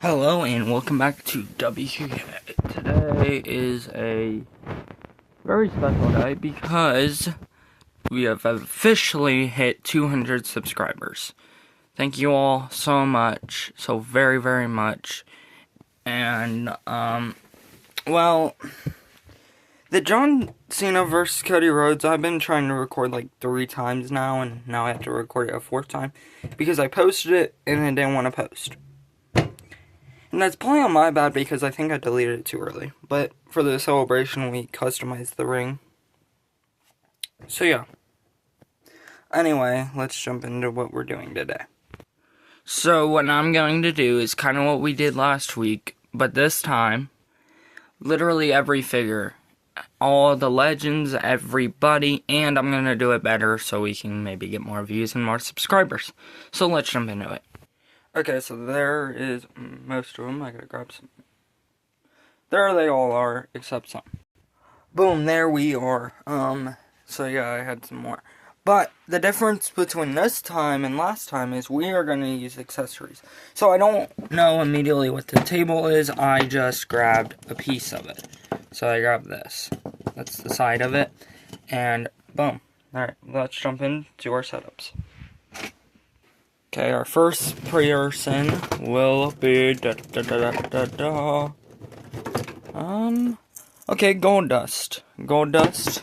Hello and welcome back to Wqk. Today is a very special day because we have officially hit 200 subscribers. Thank you all so much, so very, very much. And, well, the John Cena versus Cody Rhodes, I've been trying to record like 3 times now, and now I have to record it a 4th time because I posted it and I didn't want to post. And that's probably on my bad because I think I deleted it too early. But for the celebration, we customized the ring. So yeah. Anyway, let's jump into what we're doing today. So what I'm going to do is kind of what we did last week. But this time, literally every figure. All the legends, everybody. And I'm going to do it better so we can maybe get more views and more subscribers. So let's jump into it. Okay, so there is most of them. I gotta grab some. There they all are, except some. Boom, there we are. So yeah, I had some more. But the difference between this time and last time is we are gonna use accessories. So I don't know immediately what the table is. I just grabbed a piece of it. So I grabbed this. That's the side of it. And boom. Alright, let's jump into our setups. Okay, our first person will be okay, Goldust. Goldust,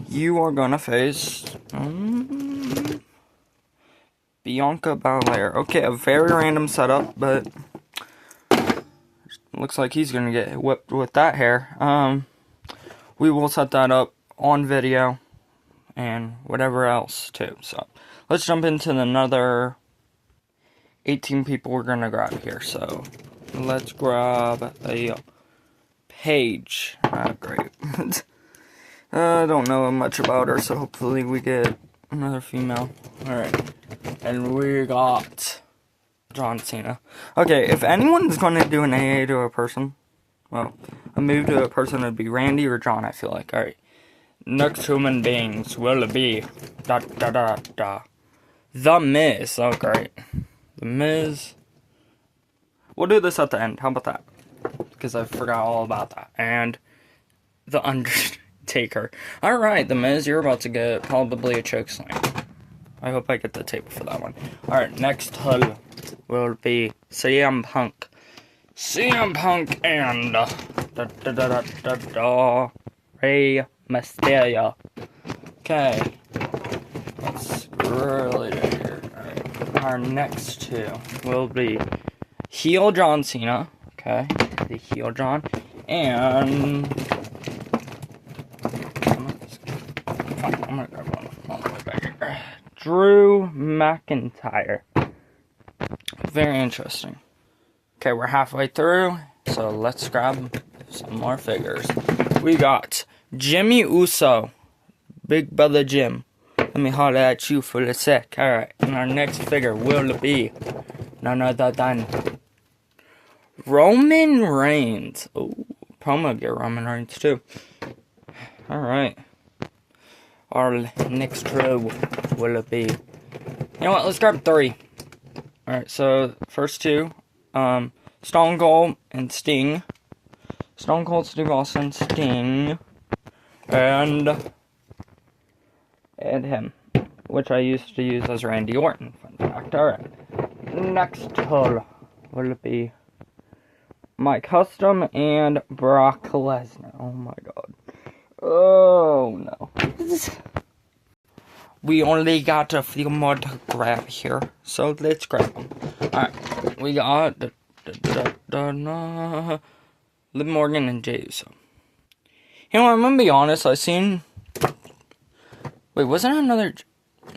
you are gonna face Bianca Belair. Okay, a very random setup, but looks like he's gonna get whipped with that hair. We will set that up on video and whatever else too. So let's jump into another 18 people we're gonna grab here, so let's grab a Paige. Great. I don't know much about her, so hopefully we get another female. Alright. And we got John Cena. Okay, if anyone's gonna do an AA to a person, well, a move to a person would be Randy or John, I feel like. Alright. Next human beings will be The Miz. Oh, great. The Miz. We'll do this at the end. How about that? Because I forgot all about that. And The Undertaker. Alright, The Miz, you're about to get probably a chokeslam. I hope I get the table for that one. Alright, next hull will be CM Punk. CM Punk and Rey Mysterio. Okay. Let's really do here. Our next two will be heel John Cena, okay, the heel John, and I'm gonna grab one all the way back here. Drew McIntyre. Very interesting. Okay, we're halfway through, so let's grab some more figures. We got Jimmy Uso, Big Brother Jim. Let me holler at you for a sec. Alright, and our next figure will be none other than Roman Reigns. Oh, promo gear Roman Reigns too. Alright. Our next row will be, you know what, let's grab 3. Alright, so first 2, Stone Cold and Sting. Stone Cold Steve Austin, Sting, and him, which I used to use as Randy Orton, fun fact. Alright, next hull will be my custom and Brock Lesnar. Oh my god. Oh no. We only got a few more to grab here, so let's grab them. Alright, we got Liv Morgan and Jey Uso. You know, I'm gonna be honest, I seen. Wait, wasn't it another?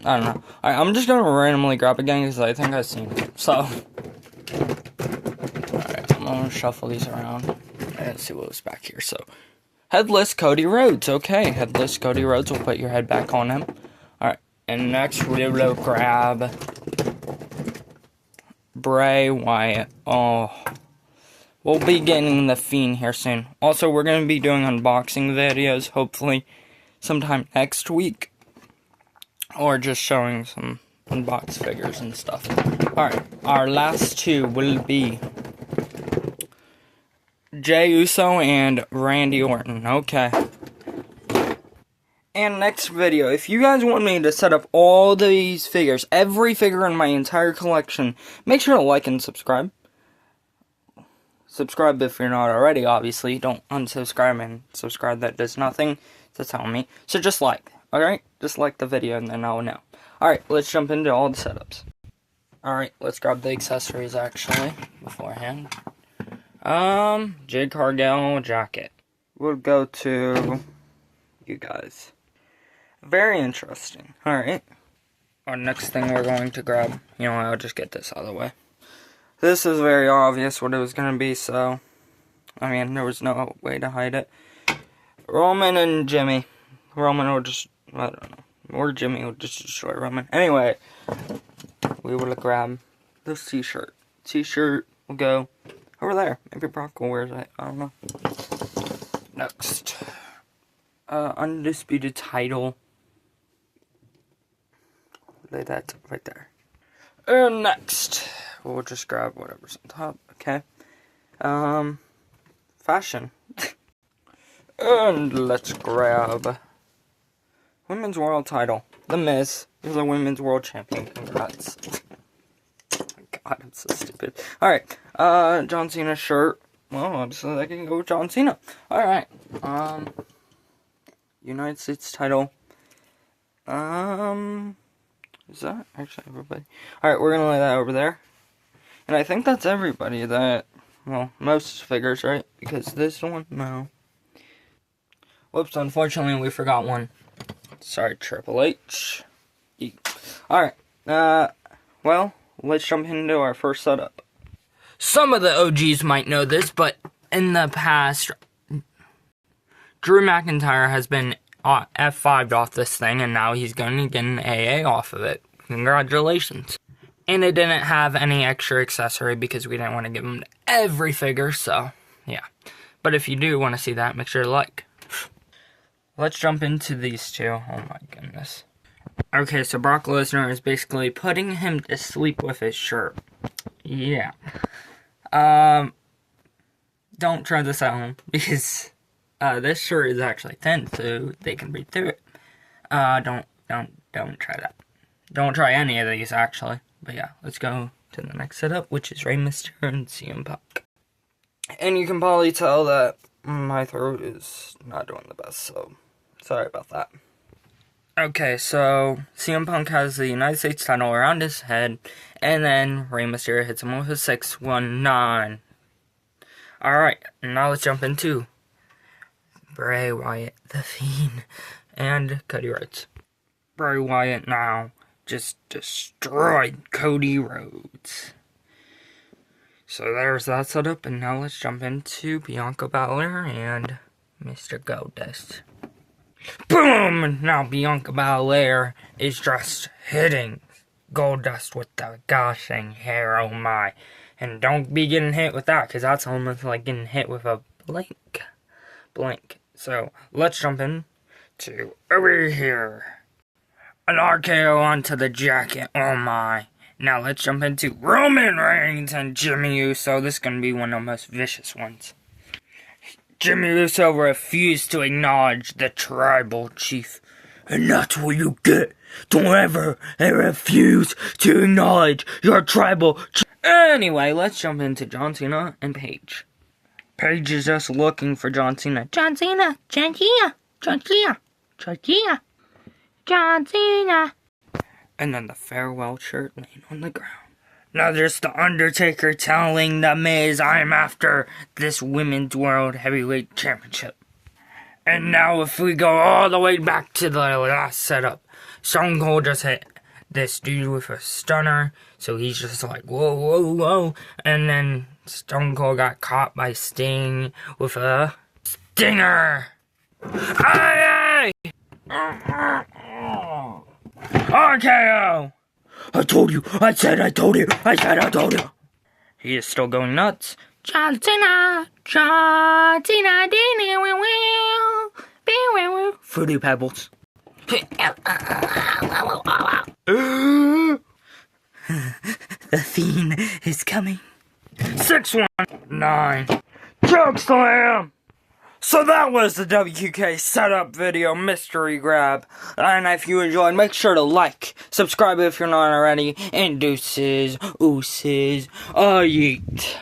I don't know. Alright, I'm just gonna randomly grab again because I think I've seen it. So, alright, I'm gonna shuffle these around and see what was back here. So, Headless Cody Rhodes. Okay, Headless Cody Rhodes. We'll put your head back on him. Alright, and next we will grab Bray Wyatt. Oh, we'll be getting the Fiend here soon. Also, we're gonna be doing unboxing videos, hopefully sometime next week. Or just showing some unboxed figures and stuff. Alright, our last 2 will be Jey Uso and Randy Orton. Okay. And next video, if you guys want me to set up all these figures, every figure in my entire collection, make sure to like and subscribe. Subscribe if you're not already, obviously. Don't unsubscribe and subscribe. That does nothing to tell me. So just like, alright? Just like the video and then I'll know. Alright, let's jump into all the setups. Alright, let's grab the accessories actually, beforehand. Jade Cargill jacket. We'll go to you guys. Very interesting. Alright. Our next thing we're going to grab, you know what, I'll just get this out of the way. This is very obvious what it was going to be, so, I mean, there was no way to hide it. Roman and Jimmy. Roman will just, I don't know. Or Jimmy will just destroy Roman. Anyway, we will grab this t-shirt. T-shirt will go over there. Maybe Brock will wear it. I don't know. Next. Undisputed title. Lay that right there. And next, we'll just grab whatever's on top. Okay. Fashion. And let's grab Women's World title. The Miz is a Women's World Champion. Congrats. Oh my God, I'm so stupid. Alright. John Cena shirt. Well, obviously I can go with John Cena. Alright. United States title. Is that actually everybody? Alright, we're gonna lay that over there. And I think that's everybody that, well, most figures, right? Because this one, no. Whoops, unfortunately we forgot one. Sorry, Triple H. Alright, well, let's jump into our first setup. Some of the OGs might know this, but in the past, Drew McIntyre has been F5'd off this thing, and now he's going to get an AA off of it. Congratulations. And it didn't have any extra accessory because we didn't want to give him every figure, so, yeah. But if you do want to see that, make sure to like. Let's jump into these two. Oh my goodness. Okay, so Brock Lesnar is basically putting him to sleep with his shirt. Yeah. Don't try this at home, because this shirt is actually thin, so they can breathe through it. Don't try that. Don't try any of these, actually. But yeah, let's go to the next setup, which is Rey Mysterio and CM Punk. And you can probably tell that my throat is not doing the best, so sorry about that. Okay, so CM Punk has the United States title around his head, and then Rey Mysterio hits him with a 619. Alright, now let's jump into Bray Wyatt, The Fiend, and Cody Rhodes. Bray Wyatt now just destroyed Cody Rhodes. So there's that setup, and now let's jump into Bianca Belair and Mr. Goldust. Boom! Now Bianca Belair is just hitting Goldust with the gushing hair, oh my. And don't be getting hit with that, because that's almost like getting hit with a blink. So, let's jump in to over here. An RKO onto the jacket, oh my. Now let's jump into Roman Reigns and Jimmy Uso. This is going to be one of the most vicious ones. Jimmy Uso refused to acknowledge the tribal chief. And that's what you get. Don't ever refuse to acknowledge your tribal chief. Anyway, let's jump into John Cena and Paige. Paige is just looking for John Cena. John Cena! John Cena! John Cena! John Cena! John Cena! And then the farewell shirt laying on the ground. Now there's the Undertaker telling The Miz, I'm after this Women's World Heavyweight Championship. And now if we go all the way back to the last setup, Stone Cold just hit this dude with a stunner. So he's just like, whoa, whoa, whoa. And then Stone Cold got caught by Sting with a stinger. Aye, aye! RKO! I told you! I told you! He is still going nuts. John Cena! John Cena! Fruity Pebbles. The Fiend is coming. 619. Chokeslam! So that was the WQK setup video mystery grab. And if you enjoyed, make sure to like, subscribe if you're not already, and deuces, ooses, yeet.